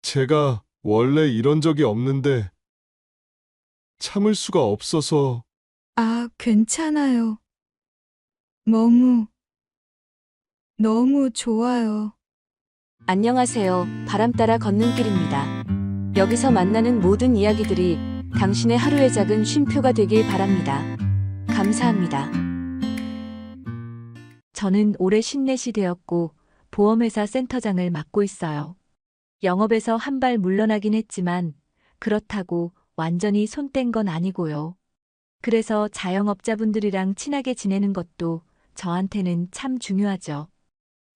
제가 원래 이런 적이 없는데 참을 수가 없어서. 아, 괜찮아요. 너무, 너무 좋아요. 안녕하세요. 바람 따라 걷는 길입니다. 여기서 만나는 모든 이야기들이 당신의 하루의 작은 쉼표가 되길 바랍니다. 감사합니다. 저는 올해 54시 되었고 보험회사 센터장을 맡고 있어요. 영업에서 한 발 물러나긴 했지만 그렇다고 완전히 손 뗀 건 아니고요. 그래서 자영업자분들이랑 친하게 지내는 것도 저한테는 참 중요하죠.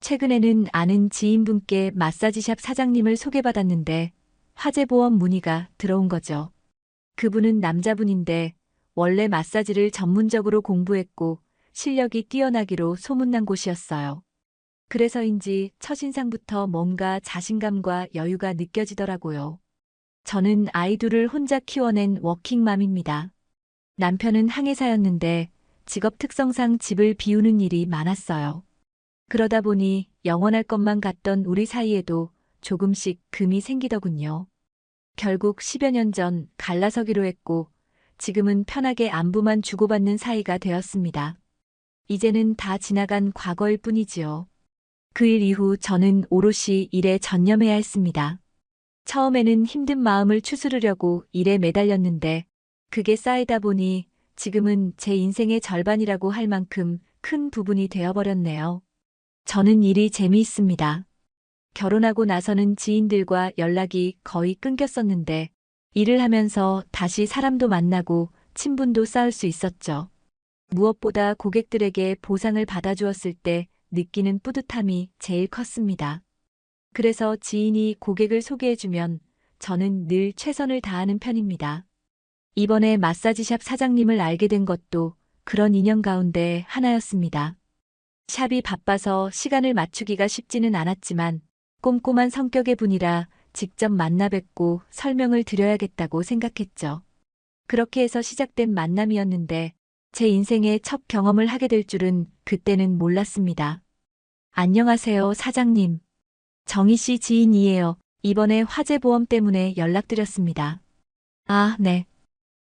최근에는 아는 지인분께 마사지샵 사장님을 소개받았는데 화재보험 문의가 들어온 거죠. 그분은 남자분인데 원래 마사지를 전문적으로 공부했고 실력이 뛰어나기로 소문난 곳이었어요. 그래서인지 첫인상부터 뭔가 자신감과 여유가 느껴지더라고요. 저는 아이 둘을 혼자 키워낸 워킹맘입니다. 남편은 항해사였는데 직업 특성상 집을 비우는 일이 많았어요. 그러다 보니 영원할 것만 같던 우리 사이에도 조금씩 금이 생기더군요. 결국 10여 년 전 갈라서기로 했고 지금은 편하게 안부만 주고받는 사이가 되었습니다. 이제는 다 지나간 과거일 뿐이지요. 그 일 이후 저는 오롯이 일에 전념해야 했습니다. 처음에는 힘든 마음을 추스르려고 일에 매달렸는데 그게 쌓이다 보니 지금은 제 인생의 절반이라고 할 만큼 큰 부분이 되어버렸네요. 저는 일이 재미있습니다. 결혼하고 나서는 지인들과 연락이 거의 끊겼었는데 일을 하면서 다시 사람도 만나고 친분도 쌓을 수 있었죠. 무엇보다 고객들에게 보상을 받아주었을 때 느끼는 뿌듯함이 제일 컸습니다. 그래서 지인이 고객을 소개해주면 저는 늘 최선을 다하는 편입니다. 이번에 마사지샵 사장님을 알게 된 것도 그런 인연 가운데 하나였습니다. 샵이 바빠서 시간을 맞추기가 쉽지는 않았지만 꼼꼼한 성격의 분이라 직접 만나 뵙고 설명을 드려야겠다고 생각했죠. 그렇게 해서 시작된 만남이었는데 제 인생의 첫 경험을 하게 될 줄은 그때는 몰랐습니다. 안녕하세요, 사장님. 정희 씨 지인이에요. 이번에 화재보험 때문에 연락드렸습니다. 아, 네.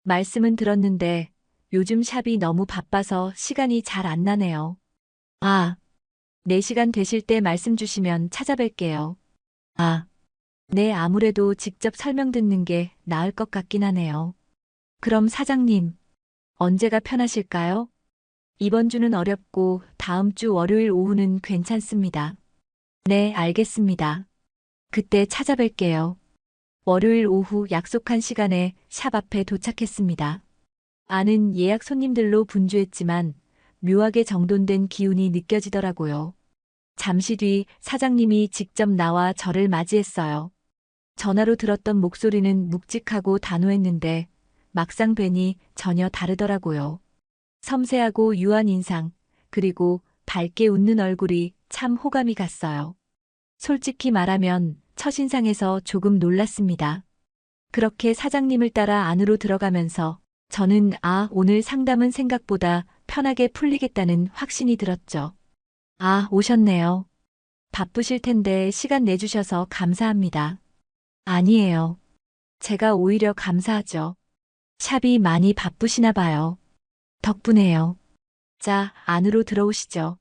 말씀은 들었는데 요즘 샵이 너무 바빠서 시간이 잘 안 나네요. 아, 4시간 되실 때 말씀 주시면 찾아뵐게요. 아, 네, 아무래도 직접 설명 듣는 게 나을 것 같긴 하네요. 그럼 사장님, 언제가 편하실까요? 이번 주는 어렵고 다음 주 월요일 오후는 괜찮습니다. 네, 알겠습니다. 그때 찾아뵐게요. 월요일 오후 약속한 시간에 샵 앞에 도착했습니다. 아는 예약 손님들로 분주했지만 묘하게 정돈된 기운이 느껴지더라고요. 잠시 뒤 사장님이 직접 나와 저를 맞이했어요. 전화로 들었던 목소리는 묵직하고 단호했는데 막상 뵈니 전혀 다르더라고요. 섬세하고 유한 인상, 그리고 밝게 웃는 얼굴이 참 호감이 갔어요. 솔직히 말하면 첫인상에서 조금 놀랐습니다. 그렇게 사장님을 따라 안으로 들어가면서 저는 오늘 상담은 생각보다 편하게 풀리겠다는 확신이 들었죠. 아, 오셨네요. 바쁘실 텐데 시간 내주셔서 감사합니다. 아니에요. 제가 오히려 감사하죠. 샵이 많이 바쁘시나 봐요. 덕분에요. 자, 안으로 들어오시죠.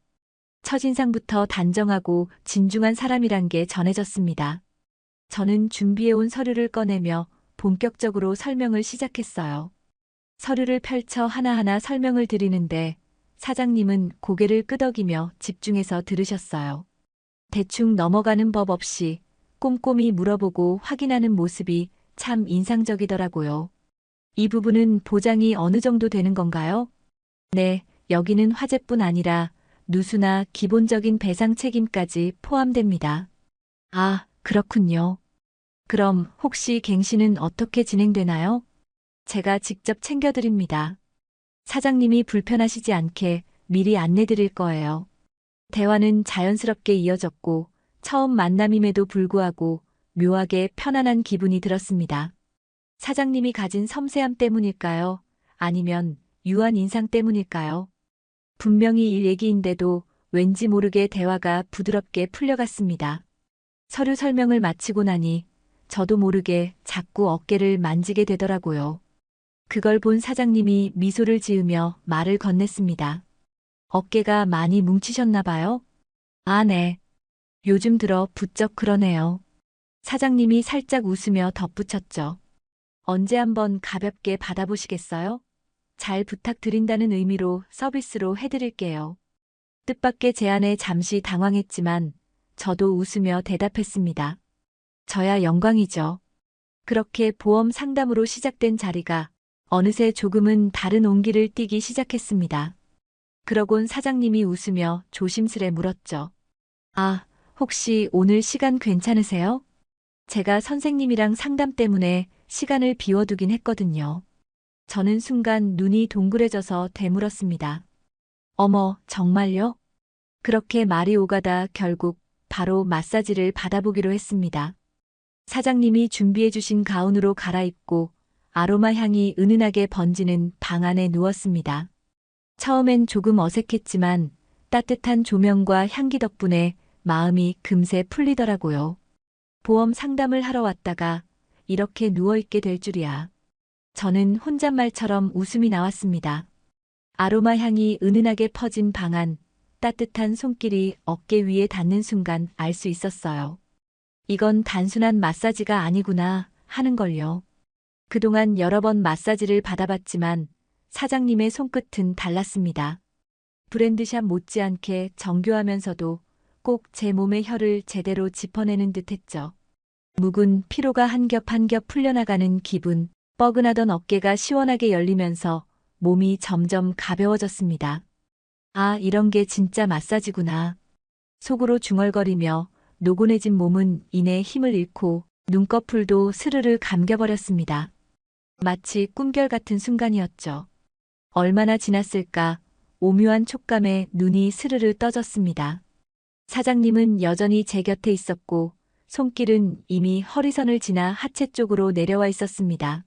첫인상부터 단정하고 진중한 사람이란 게 전해졌습니다. 저는 준비해온 서류를 꺼내며 본격적으로 설명을 시작했어요. 서류를 펼쳐 하나하나 설명을 드리는데 사장님은 고개를 끄덕이며 집중해서 들으셨어요. 대충 넘어가는 법 없이 꼼꼼히 물어보고 확인하는 모습이 참 인상적이더라고요. 이 부분은 보장이 어느 정도 되는 건가요? 네, 여기는 화재뿐 아니라 누수나 기본적인 배상 책임까지 포함됩니다. 아, 그렇군요. 그럼 혹시 갱신은 어떻게 진행되나요? 제가 직접 챙겨드립니다. 사장님이 불편하시지 않게 미리 안내드릴 거예요. 대화는 자연스럽게 이어졌고 처음 만남임에도 불구하고 묘하게 편안한 기분이 들었습니다. 사장님이 가진 섬세함 때문일까요? 아니면 유한 인상 때문일까요? 분명히 일 얘기인데도 왠지 모르게 대화가 부드럽게 풀려갔습니다. 서류 설명을 마치고 나니 저도 모르게 자꾸 어깨를 만지게 되더라고요. 그걸 본 사장님이 미소를 지으며 말을 건넸습니다. 어깨가 많이 뭉치셨나 봐요? 아, 네. 요즘 들어 부쩍 그러네요. 사장님이 살짝 웃으며 덧붙였죠. 언제 한번 가볍게 받아보시겠어요? 잘 부탁드린다는 의미로 서비스로 해드릴게요. 뜻밖의 제안에 잠시 당황했지만 저도 웃으며 대답했습니다. 저야 영광이죠. 그렇게 보험 상담으로 시작된 자리가 어느새 조금은 다른 온기를 띠기 시작했습니다. 그러곤 사장님이 웃으며 조심스레 물었죠. 아, 혹시 오늘 시간 괜찮으세요? 제가 선생님이랑 상담 때문에 시간을 비워두긴 했거든요. 저는 순간 눈이 동그래져서 되물었습니다. 어머, 정말요? 그렇게 말이 오가다 결국 바로 마사지를 받아보기로 했습니다. 사장님이 준비해주신 가운으로 갈아입고 아로마 향이 은은하게 번지는 방 안에 누웠습니다. 처음엔 조금 어색했지만 따뜻한 조명과 향기 덕분에 마음이 금세 풀리더라고요. 보험 상담을 하러 왔다가 이렇게 누워있게 될 줄이야. 저는 혼잣말처럼 웃음이 나왔습니다. 아로마 향이 은은하게 퍼진 방 안, 따뜻한 손길이 어깨 위에 닿는 순간 알 수 있었어요. 이건 단순한 마사지가 아니구나 하는 걸요. 그동안 여러 번 마사지를 받아봤지만 사장님의 손끝은 달랐습니다. 브랜드샵 못지않게 정교하면서도 꼭 제 몸의 혀를 제대로 짚어내는 듯 했죠. 묵은 피로가 한 겹 한 겹 풀려나가는 기분, 뻐근하던 어깨가 시원하게 열리면서 몸이 점점 가벼워졌습니다. 아, 이런 게 진짜 마사지구나. 속으로 중얼거리며 노곤해진 몸은 이내 힘을 잃고 눈꺼풀도 스르르 감겨버렸습니다. 마치 꿈결 같은 순간이었죠. 얼마나 지났을까 오묘한 촉감에 눈이 스르르 떠졌습니다. 사장님은 여전히 제 곁에 있었고 손길은 이미 허리선을 지나 하체 쪽으로 내려와 있었습니다.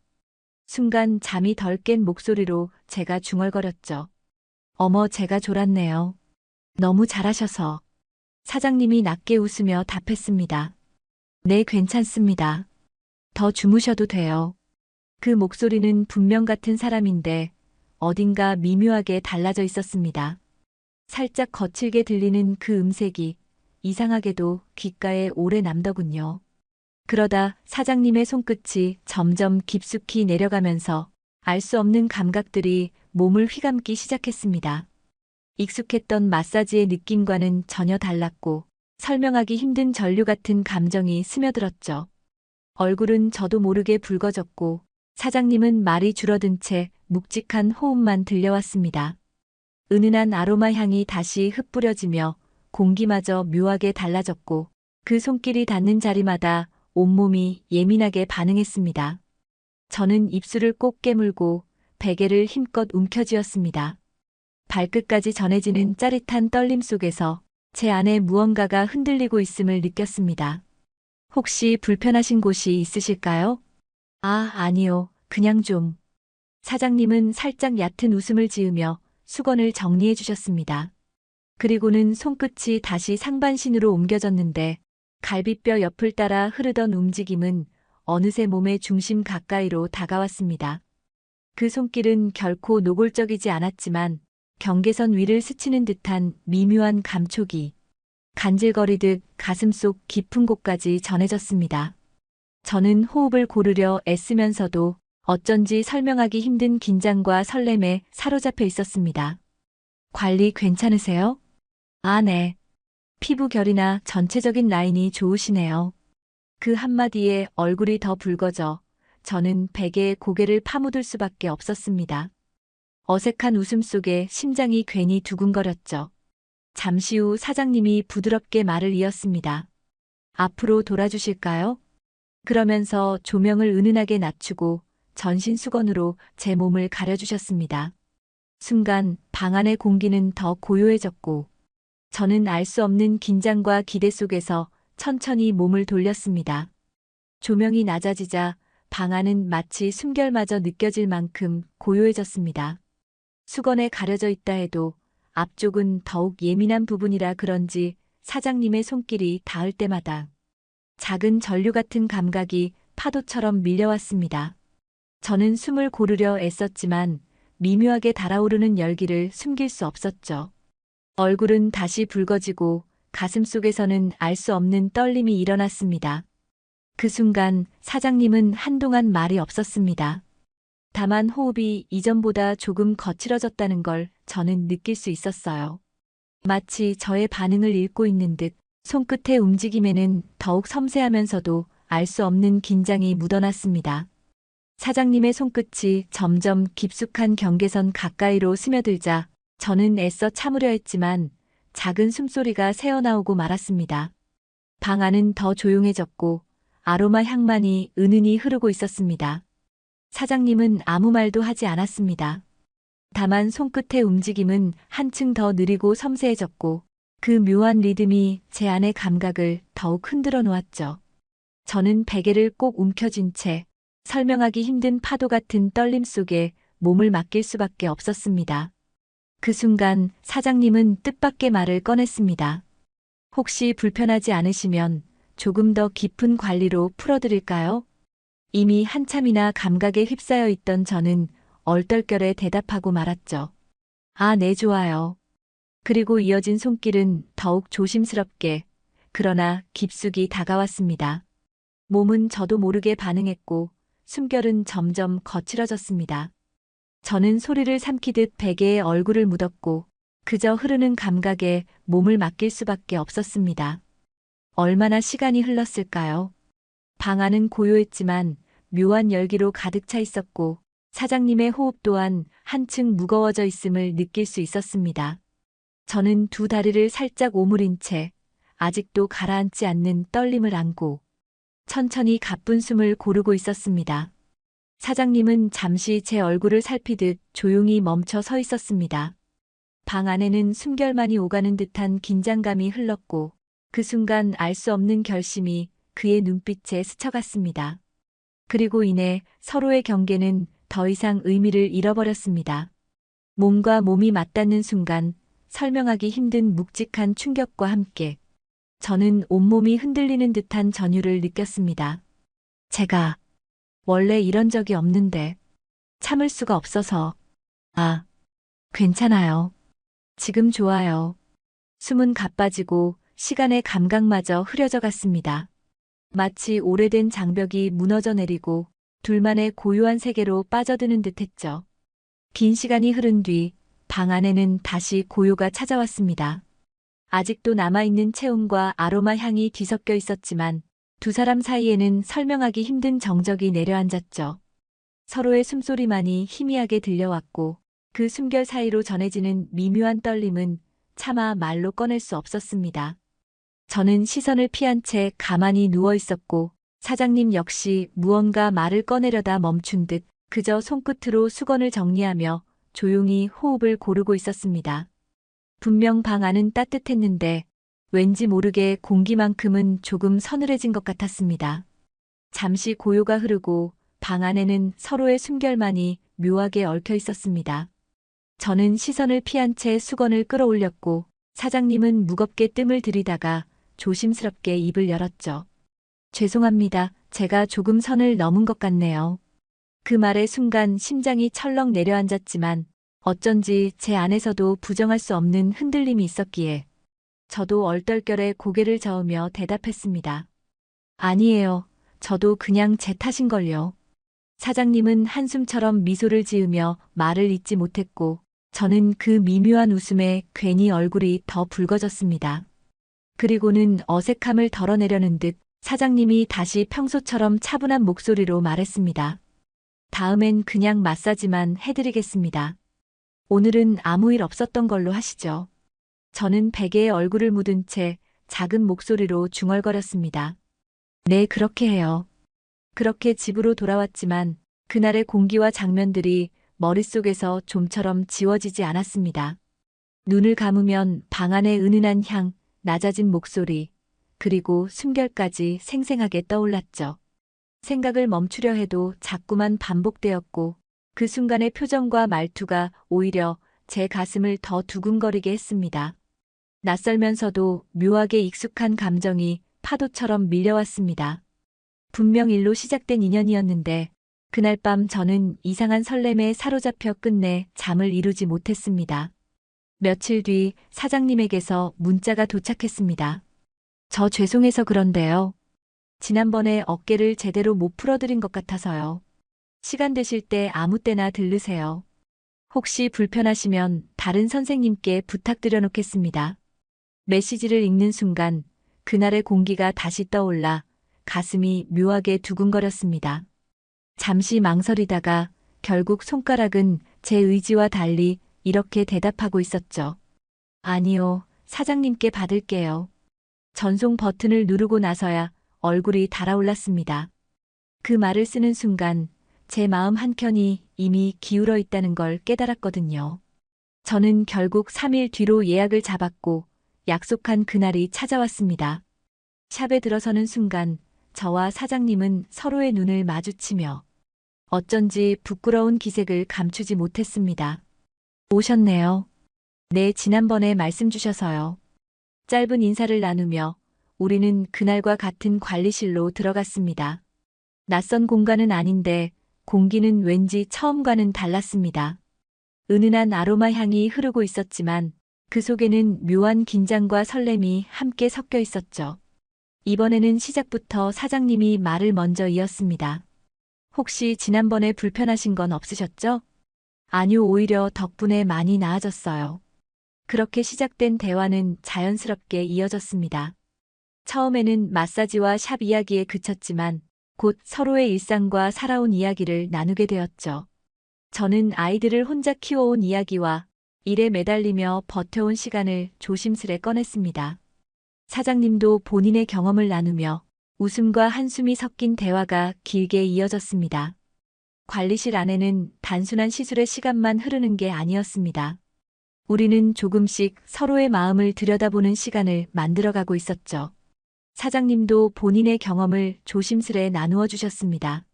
순간 잠이 덜 깬 목소리로 제가 중얼거렸죠. 어머, 제가 졸았네요. 너무 잘하셔서. 사장님이 낮게 웃으며 답했습니다. 네, 괜찮습니다. 더 주무셔도 돼요. 그 목소리는 분명 같은 사람인데 어딘가 미묘하게 달라져 있었습니다. 살짝 거칠게 들리는 그 음색이 이상하게도 귓가에 오래 남더군요. 그러다 사장님의 손끝이 점점 깊숙이 내려가면서 알 수 없는 감각들이 몸을 휘감기 시작했습니다. 익숙했던 마사지의 느낌과는 전혀 달랐고 설명하기 힘든 전류 같은 감정이 스며들었죠. 얼굴은 저도 모르게 붉어졌고 사장님은 말이 줄어든 채 묵직한 호흡만 들려왔습니다. 은은한 아로마 향이 다시 흩뿌려지며 공기마저 묘하게 달라졌고 그 손길이 닿는 자리마다 온몸이 예민하게 반응했습니다. 저는 입술을 꼭 깨물고 베개를 힘껏 움켜쥐었습니다. 발끝까지 전해지는 짜릿한 떨림 속에서 제 안에 무언가가 흔들리고 있음을 느꼈습니다. 혹시 불편하신 곳이 있으실까요? 아, 아니요. 그냥 좀. 사장님은 살짝 얕은 웃음을 지으며 수건을 정리해 주셨습니다. 그리고는 손끝이 다시 상반신으로 옮겨졌는데 갈비뼈 옆을 따라 흐르던 움직임은 어느새 몸의 중심 가까이로 다가왔습니다. 그 손길은 결코 노골적이지 않았지만 경계선 위를 스치는 듯한 미묘한 감촉이 간질거리듯 가슴속 깊은 곳까지 전해졌습니다. 저는 호흡을 고르려 애쓰면서도 어쩐지 설명하기 힘든 긴장과 설렘에 사로잡혀 있었습니다. 관리 괜찮으세요? 아, 네. 피부 결이나 전체적인 라인이 좋으시네요. 그 한마디에 얼굴이 더 붉어져 저는 베개에 고개를 파묻을 수밖에 없었습니다. 어색한 웃음 속에 심장이 괜히 두근거렸죠. 잠시 후 사장님이 부드럽게 말을 이었습니다. 앞으로 돌아주실까요? 그러면서 조명을 은은하게 낮추고 전신 수건으로 제 몸을 가려주셨습니다. 순간 방 안의 공기는 더 고요해졌고 저는 알 수 없는 긴장과 기대 속에서 천천히 몸을 돌렸습니다. 조명이 낮아지자 방 안은 마치 숨결마저 느껴질 만큼 고요해졌습니다. 수건에 가려져 있다 해도 앞쪽은 더욱 예민한 부분이라 그런지 사장님의 손길이 닿을 때마다 작은 전류 같은 감각이 파도처럼 밀려왔습니다. 저는 숨을 고르려 애썼지만 미묘하게 달아오르는 열기를 숨길 수 없었죠. 얼굴은 다시 붉어지고 가슴 속에서는 알 수 없는 떨림이 일어났습니다. 그 순간 사장님은 한동안 말이 없었습니다. 다만 호흡이 이전보다 조금 거칠어졌다는 걸 저는 느낄 수 있었어요. 마치 저의 반응을 읽고 있는 듯 손끝의 움직임에는 더욱 섬세하면서도 알 수 없는 긴장이 묻어났습니다. 사장님의 손끝이 점점 깊숙한 경계선 가까이로 스며들자 저는 애써 참으려 했지만 작은 숨소리가 새어나오고 말았습니다. 방 안은 더 조용해졌고 아로마 향만이 은은히 흐르고 있었습니다. 사장님은 아무 말도 하지 않았습니다. 다만 손끝의 움직임은 한층 더 느리고 섬세해졌고 그 묘한 리듬이 제 안의 감각을 더욱 흔들어 놓았죠. 저는 베개를 꼭 움켜쥔 채 설명하기 힘든 파도 같은 떨림 속에 몸을 맡길 수밖에 없었습니다. 그 순간 사장님은 뜻밖의 말을 꺼냈습니다. 혹시 불편하지 않으시면 조금 더 깊은 관리로 풀어드릴까요? 이미 한참이나 감각에 휩싸여 있던 저는 얼떨결에 대답하고 말았죠. 아, 네, 좋아요. 그리고 이어진 손길은 더욱 조심스럽게, 그러나 깊숙이 다가왔습니다. 몸은 저도 모르게 반응했고, 숨결은 점점 거칠어졌습니다. 저는 소리를 삼키듯 베개에 얼굴을 묻었고, 그저 흐르는 감각에 몸을 맡길 수밖에 없었습니다. 얼마나 시간이 흘렀을까요? 방 안은 고요했지만 묘한 열기로 가득 차 있었고 사장님의 호흡 또한 한층 무거워져 있음을 느낄 수 있었습니다. 저는 두 다리를 살짝 오므린 채 아직도 가라앉지 않는 떨림을 안고 천천히 가쁜 숨을 고르고 있었습니다. 사장님은 잠시 제 얼굴을 살피듯 조용히 멈춰 서 있었습니다. 방 안에는 숨결만이 오가는 듯한 긴장감이 흘렀고 그 순간 알 수 없는 결심이 그의 눈빛에 스쳐갔습니다. 그리고 이내 서로의 경계는 더 이상 의미를 잃어버렸습니다. 몸과 몸이 맞닿는 순간 설명하기 힘든 묵직한 충격과 함께 저는 온몸이 흔들리는 듯한 전율을 느꼈습니다. 제가 원래 이런 적이 없는데 참을 수가 없어서 아, 괜찮아요. 지금 좋아요. 숨은 가빠지고 시간의 감각마저 흐려져 갔습니다. 마치 오래된 장벽이 무너져 내리고 둘만의 고요한 세계로 빠져드는 듯했죠. 긴 시간이 흐른 뒤 방 안에는 다시 고요가 찾아왔습니다. 아직도 남아있는 체온과 아로마 향이 뒤섞여 있었지만 두 사람 사이에는 설명하기 힘든 정적이 내려앉았죠. 서로의 숨소리만이 희미하게 들려왔고 그 숨결 사이로 전해지는 미묘한 떨림은 차마 말로 꺼낼 수 없었습니다. 저는 시선을 피한 채 가만히 누워 있었고 사장님 역시 무언가 말을 꺼내려다 멈춘 듯 그저 손끝으로 수건을 정리하며 조용히 호흡을 고르고 있었습니다. 분명 방 안은 따뜻했는데 왠지 모르게 공기만큼은 조금 서늘해진 것 같았습니다. 잠시 고요가 흐르고 방 안에는 서로의 숨결만이 묘하게 얽혀 있었습니다. 저는 시선을 피한 채 수건을 끌어올렸고 사장님은 무겁게 뜸을 들이다가 조심스럽게 입을 열었죠. 죄송합니다. 제가 조금 선을 넘은 것 같네요. 그 말의 순간 심장이 철렁 내려앉았지만 어쩐지 제 안에서도 부정할 수 없는 흔들림이 있었기에 저도 얼떨결에 고개를 저으며 대답했습니다. 아니에요. 저도 그냥 제 탓인걸요. 사장님은 한숨처럼 미소를 지으며 말을 잇지 못했고 저는 그 미묘한 웃음에 괜히 얼굴이 더 붉어졌습니다. 그리고는 어색함을 덜어내려는 듯 사장님이 다시 평소처럼 차분한 목소리로 말했습니다. 다음엔 그냥 마사지만 해드리겠습니다. 오늘은 아무 일 없었던 걸로 하시죠. 저는 베개에 얼굴을 묻은 채 작은 목소리로 중얼거렸습니다. 네, 그렇게 해요. 그렇게 집으로 돌아왔지만 그날의 공기와 장면들이 머릿속에서 좀처럼 지워지지 않았습니다. 눈을 감으면 방 안의 은은한 향, 낮아진 목소리, 그리고 숨결까지 생생하게 떠올랐죠. 생각을 멈추려 해도 자꾸만 반복되었고 그 순간의 표정과 말투가 오히려 제 가슴을 더 두근거리게 했습니다. 낯설면서도 묘하게 익숙한 감정이 파도처럼 밀려왔습니다. 분명 일로 시작된 인연이었는데 그날 밤 저는 이상한 설렘에 사로잡혀 끝내 잠을 이루지 못했습니다. 며칠 뒤 사장님에게서 문자가 도착했습니다. 저 죄송해서 그런데요. 지난번에 어깨를 제대로 못 풀어드린 것 같아서요. 시간 되실 때 아무 때나 들르세요. 혹시 불편하시면 다른 선생님께 부탁드려 놓겠습니다. 메시지를 읽는 순간 그날의 공기가 다시 떠올라 가슴이 묘하게 두근거렸습니다. 잠시 망설이다가 결국 손가락은 제 의지와 달리 이렇게 대답하고 있었죠. 아니요, 사장님께 받을게요. 전송 버튼을 누르고 나서야 얼굴이 달아올랐습니다. 그 말을 쓰는 순간 제 마음 한켠이 이미 기울어 있다는 걸 깨달았거든요. 저는 결국 3일 뒤로 예약을 잡았고 약속한 그날이 찾아왔습니다. 샵에 들어서는 순간 저와 사장님은 서로의 눈을 마주치며 어쩐지 부끄러운 기색을 감추지 못했습니다. 오셨네요. 네, 지난번에 말씀 주셔서요. 짧은 인사를 나누며 우리는 그날과 같은 관리실로 들어갔습니다. 낯선 공간은 아닌데 공기는 왠지 처음과는 달랐습니다. 은은한 아로마 향이 흐르고 있었지만 그 속에는 묘한 긴장과 설렘이 함께 섞여 있었죠. 이번에는 시작부터 사장님이 말을 먼저 이었습니다. 혹시 지난번에 불편하신 건 없으셨죠? 아니요, 오히려 덕분에 많이 나아졌어요. 그렇게 시작된 대화는 자연스럽게 이어졌습니다. 처음에는 마사지와 샵 이야기에 그쳤지만 곧 서로의 일상과 살아온 이야기를 나누게 되었죠. 저는 아이들을 혼자 키워온 이야기와 일에 매달리며 버텨온 시간을 조심스레 꺼냈습니다. 사장님도 본인의 경험을 나누며 웃음과 한숨이 섞인 대화가 길게 이어졌습니다. 관리실 안에는 단순한 시술의 시간만 흐르는 게 아니었습니다. 우리는 조금씩 서로의 마음을 들여다보는 시간을 만들어가고 있었죠. 사장님도 본인의 경험을 조심스레 나누어 주셨습니다.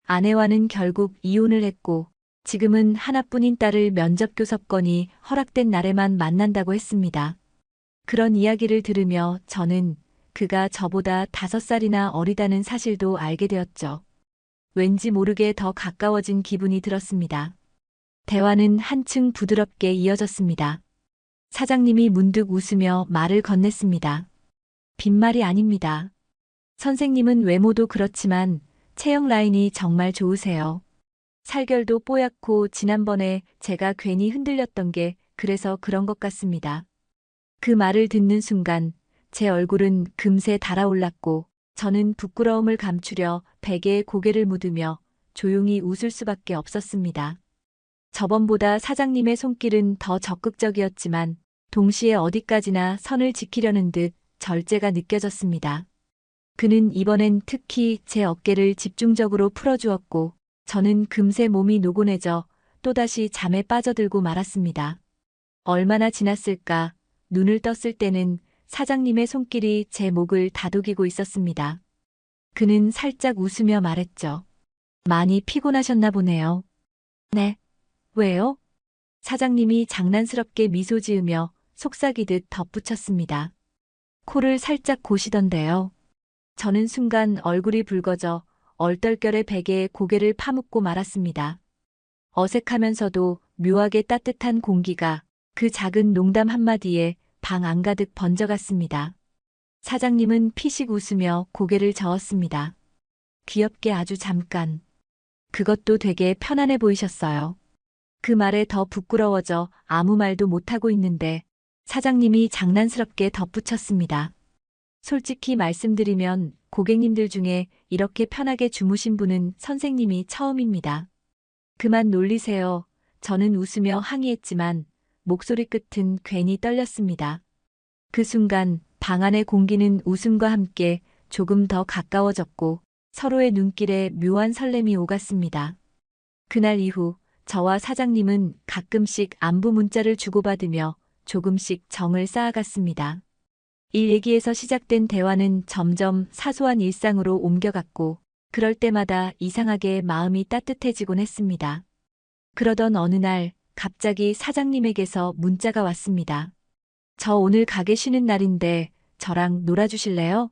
아내와는 결국 이혼을 했고 지금은 하나뿐인 딸을 면접 교섭권이 허락된 날에만 만난다고 했습니다. 그런 이야기를 들으며 저는 그가 저보다 5살이나 어리다는 사실도 알게 되었죠. 왠지 모르게 더 가까워진 기분이 들었습니다. 대화는 한층 부드럽게 이어졌습니다. 사장님이 문득 웃으며 말을 건넸습니다. 빈말이 아닙니다. 선생님은 외모도 그렇지만 체형 라인이 정말 좋으세요. 살결도 뽀얗고 지난번에 제가 괜히 흔들렸던 게 그래서 그런 것 같습니다. 그 말을 듣는 순간 제 얼굴은 금세 달아올랐고 저는 부끄러움을 감추려 베개에 고개를 묻으며 조용히 웃을 수밖에 없었습니다. 저번보다 사장님의 손길은 더 적극적이었지만 동시에 어디까지나 선을 지키려는 듯 절제가 느껴졌습니다. 그는 이번엔 특히 제 어깨를 집중적으로 풀어주었고 저는 금세 몸이 노곤해져 또다시 잠에 빠져들고 말았습니다. 얼마나 지났을까? 눈을 떴을 때는 사장님의 손길이 제 목을 다독이고 있었습니다. 그는 살짝 웃으며 말했죠. 많이 피곤하셨나 보네요. 네. 왜요? 사장님이 장난스럽게 미소 지으며 속삭이듯 덧붙였습니다. 코를 살짝 고시던데요. 저는 순간 얼굴이 붉어져 얼떨결에 베개에 고개를 파묻고 말았습니다. 어색하면서도 묘하게 따뜻한 공기가 그 작은 농담 한마디에 방 안가득 번져갔습니다. 사장님은 피식 웃으며 고개를 저었습니다. 귀엽게 아주 잠깐. 그것도 되게 편안해 보이셨어요. 그 말에 더 부끄러워져 아무 말도 못하고 있는데 사장님이 장난스럽게 덧붙였습니다. 솔직히 말씀드리면 고객님들 중에 이렇게 편하게 주무신 분은 선생님이 처음입니다. 그만 놀리세요. 저는 웃으며 항의했지만 목소리 끝은 괜히 떨렸습니다. 그 순간 방 안의 공기는 웃음과 함께 조금 더 가까워졌고 서로의 눈길에 묘한 설렘이 오갔습니다. 그날 이후 저와 사장님은 가끔씩 안부 문자를 주고받으며 조금씩 정을 쌓아갔습니다. 일 얘기에서 시작된 대화는 점점 사소한 일상으로 옮겨갔고 그럴 때마다 이상하게 마음이 따뜻해지곤 했습니다. 그러던 어느 날 갑자기 사장님에게서 문자가 왔습니다. 저 오늘 가게 쉬는 날인데 저랑 놀아주실래요?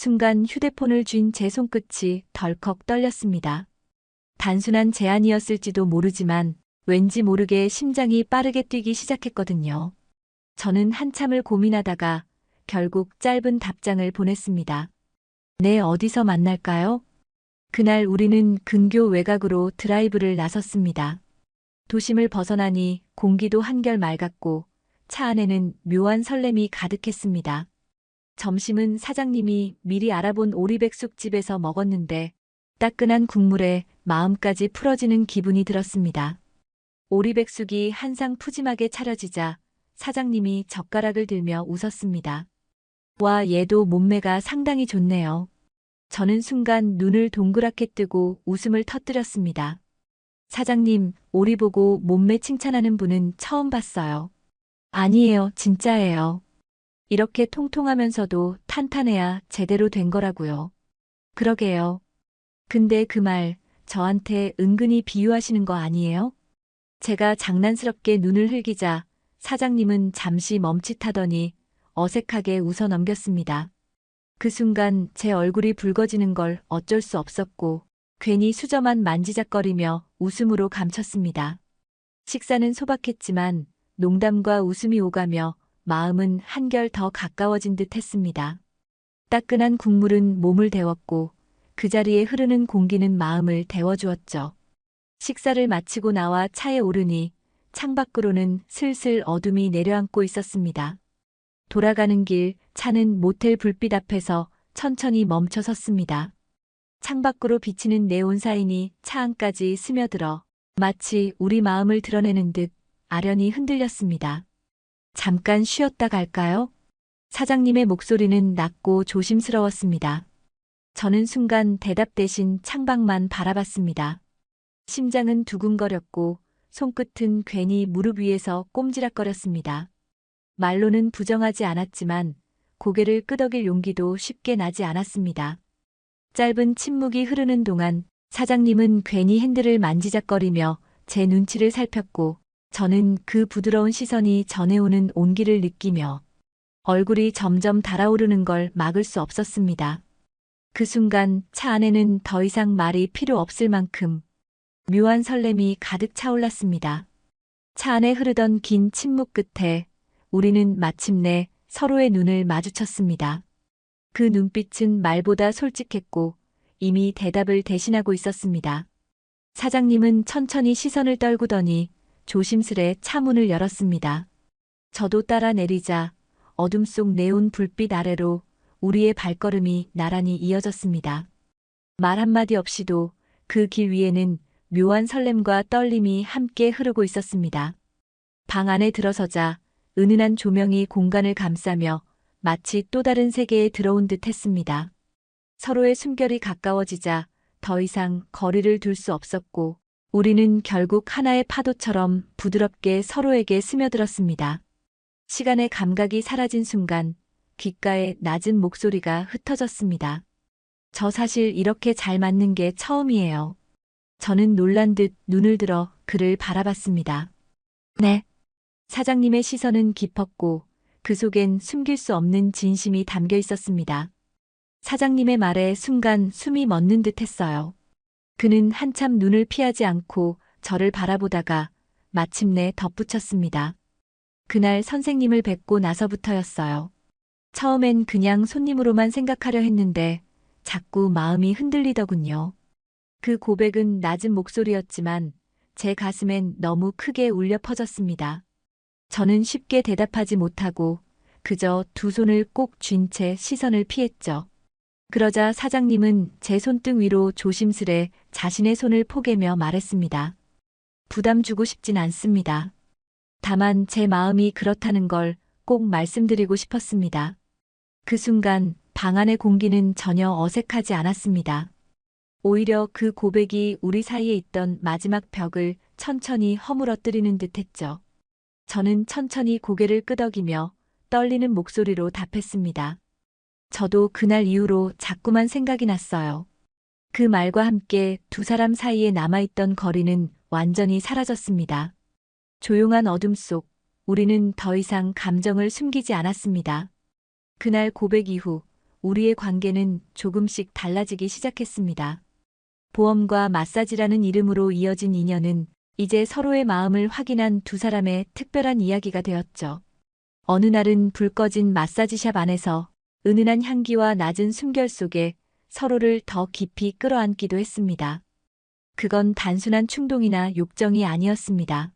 순간 휴대폰을 쥔 제 손끝이 덜컥 떨렸습니다. 단순한 제안이었을지도 모르지만 왠지 모르게 심장이 빠르게 뛰기 시작했거든요. 저는 한참을 고민하다가 결국 짧은 답장을 보냈습니다. 네, 어디서 만날까요? 그날 우리는 근교 외곽으로 드라이브를 나섰습니다. 도심을 벗어나니 공기도 한결 맑았고 차 안에는 묘한 설렘이 가득했습니다. 점심은 사장님이 미리 알아본 오리백숙집에서 먹었는데 따끈한 국물에 마음까지 풀어지는 기분이 들었습니다. 오리백숙이 한 상 푸짐하게 차려지자 사장님이 젓가락을 들며 웃었습니다. 와, 얘도 몸매가 상당히 좋네요. 저는 순간 눈을 동그랗게 뜨고 웃음을 터뜨렸습니다. 사장님, 오리 보고 몸매 칭찬하는 분은 처음 봤어요. 아니에요, 진짜예요. 이렇게 통통하면서도 탄탄해야 제대로 된 거라고요. 그러게요. 근데 그 말 저한테 은근히 비유하시는 거 아니에요? 제가 장난스럽게 눈을 흘기자 사장님은 잠시 멈칫하더니 어색하게 웃어 넘겼습니다. 그 순간 제 얼굴이 붉어지는 걸 어쩔 수 없었고 괜히 수저만 만지작거리며 웃음으로 감췄습니다. 식사는 소박했지만 농담과 웃음이 오가며 마음은 한결 더 가까워진 듯 했습니다. 따끈한 국물은 몸을 데웠고 그 자리에 흐르는 공기는 마음을 데워주었죠. 식사를 마치고 나와 차에 오르니 창밖으로는 슬슬 어둠이 내려앉고 있었습니다. 돌아가는 길 차는 모텔 불빛 앞에서 천천히 멈춰 섰습니다. 창밖으로 비치는 네온 사인이 차 안까지 스며들어 마치 우리 마음을 드러내는 듯 아련히 흔들렸습니다. 잠깐 쉬었다 갈까요? 사장님의 목소리는 낮고 조심스러웠습니다. 저는 순간 대답 대신 창밖만 바라봤습니다. 심장은 두근거렸고 손끝은 괜히 무릎 위에서 꼼지락거렸습니다. 말로는 부정하지 않았지만 고개를 끄덕일 용기도 쉽게 나지 않았습니다. 짧은 침묵이 흐르는 동안 사장님은 괜히 핸들을 만지작거리며 제 눈치를 살폈고 저는 그 부드러운 시선이 전해오는 온기를 느끼며 얼굴이 점점 달아오르는 걸 막을 수 없었습니다. 그 순간 차 안에는 더 이상 말이 필요 없을 만큼 묘한 설렘이 가득 차올랐습니다. 차 안에 흐르던 긴 침묵 끝에 우리는 마침내 서로의 눈을 마주쳤습니다. 그 눈빛은 말보다 솔직했고 이미 대답을 대신하고 있었습니다. 사장님은 천천히 시선을 떨구더니 조심스레 차 문을 열었습니다. 저도 따라 내리자 어둠 속 네온 불빛 아래로 우리의 발걸음이 나란히 이어졌습니다. 말 한마디 없이도 그 길 위에는 묘한 설렘과 떨림이 함께 흐르고 있었습니다. 방 안에 들어서자 은은한 조명이 공간을 감싸며 마치 또 다른 세계에 들어온 듯 했습니다. 서로의 숨결이 가까워지자 더 이상 거리를 둘 수 없었고 우리는 결국 하나의 파도처럼 부드럽게 서로에게 스며들었습니다. 시간의 감각이 사라진 순간 귓가에 낮은 목소리가 흩어졌습니다. 저 사실 이렇게 잘 맞는 게 처음이에요. 저는 놀란 듯 눈을 들어 그를 바라봤습니다. 네. 사장님의 시선은 깊었고 그 속엔 숨길 수 없는 진심이 담겨 있었습니다. 사장님의 말에 순간 숨이 멎는 듯 했어요. 그는 한참 눈을 피하지 않고 저를 바라보다가 마침내 덧붙였습니다. 그날 선생님을 뵙고 나서부터였어요. 처음엔 그냥 손님으로만 생각하려 했는데 자꾸 마음이 흔들리더군요. 그 고백은 낮은 목소리였지만 제 가슴엔 너무 크게 울려 퍼졌습니다. 저는 쉽게 대답하지 못하고 그저 두 손을 꼭 쥔 채 시선을 피했죠. 그러자 사장님은 제 손등 위로 조심스레 자신의 손을 포개며 말했습니다. 부담 주고 싶진 않습니다. 다만 제 마음이 그렇다는 걸 꼭 말씀드리고 싶었습니다. 그 순간 방 안의 공기는 전혀 어색하지 않았습니다. 오히려 그 고백이 우리 사이에 있던 마지막 벽을 천천히 허물어뜨리는 듯 했죠. 저는 천천히 고개를 끄덕이며 떨리는 목소리로 답했습니다. 저도 그날 이후로 자꾸만 생각이 났어요. 그 말과 함께 두 사람 사이에 남아있던 거리는 완전히 사라졌습니다. 조용한 어둠 속 우리는 더 이상 감정을 숨기지 않았습니다. 그날 고백 이후 우리의 관계는 조금씩 달라지기 시작했습니다. 보험과 마사지라는 이름으로 이어진 인연은 이제 서로의 마음을 확인한 두 사람의 특별한 이야기가 되었죠. 어느 날은 불 꺼진 마사지샵 안에서 은은한 향기와 낮은 숨결 속에 서로를 더 깊이 끌어안기도 했습니다. 그건 단순한 충동이나 욕정이 아니었습니다.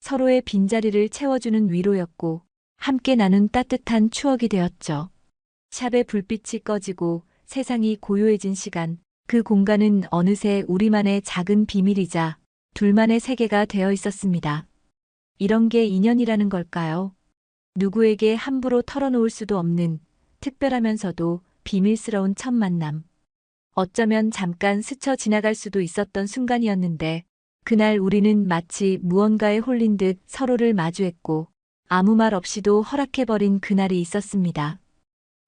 서로의 빈자리를 채워주는 위로였고 함께 나눈 따뜻한 추억이 되었죠. 샵의 불빛이 꺼지고 세상이 고요해진 시간, 그 공간은 어느새 우리만의 작은 비밀이자 둘만의 세계가 되어 있었습니다. 이런 게 인연이라는 걸까요? 누구에게 함부로 털어놓을 수도 없는 특별하면서도 비밀스러운 첫 만남. 어쩌면 잠깐 스쳐 지나갈 수도 있었던 순간이었는데 그날 우리는 마치 무언가에 홀린 듯 서로를 마주했고 아무 말 없이도 허락해버린 그날이 있었습니다.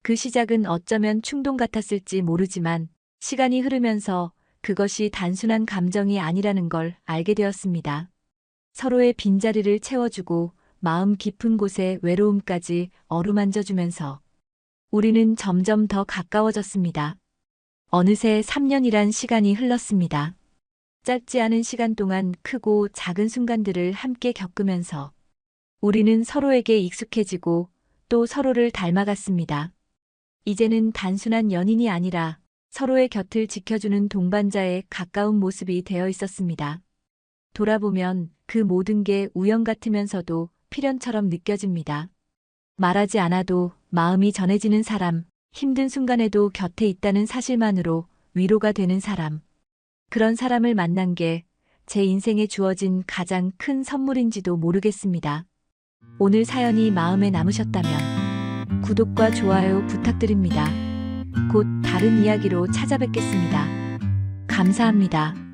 그 시작은 어쩌면 충동 같았을지 모르지만 시간이 흐르면서 그것이 단순한 감정이 아니라는 걸 알게 되었습니다. 서로의 빈자리를 채워주고 마음 깊은 곳의 외로움까지 어루만져주면서 우리는 점점 더 가까워졌습니다. 어느새 3년이란 시간이 흘렀습니다. 짧지 않은 시간 동안 크고 작은 순간들을 함께 겪으면서 우리는 서로에게 익숙해지고 또 서로를 닮아갔습니다. 이제는 단순한 연인이 아니라 서로의 곁을 지켜주는 동반자의 가까운 모습이 되어 있었습니다. 돌아보면 그 모든 게 우연 같으면서도 필연처럼 느껴집니다. 말하지 않아도 마음이 전해지는 사람, 힘든 순간에도 곁에 있다는 사실만으로 위로가 되는 사람. 그런 사람을 만난 게 제 인생에 주어진 가장 큰 선물인지도 모르겠습니다. 오늘 사연이 마음에 남으셨다면 구독과 좋아요 부탁드립니다. 곧 다른 이야기로 찾아뵙겠습니다. 감사합니다.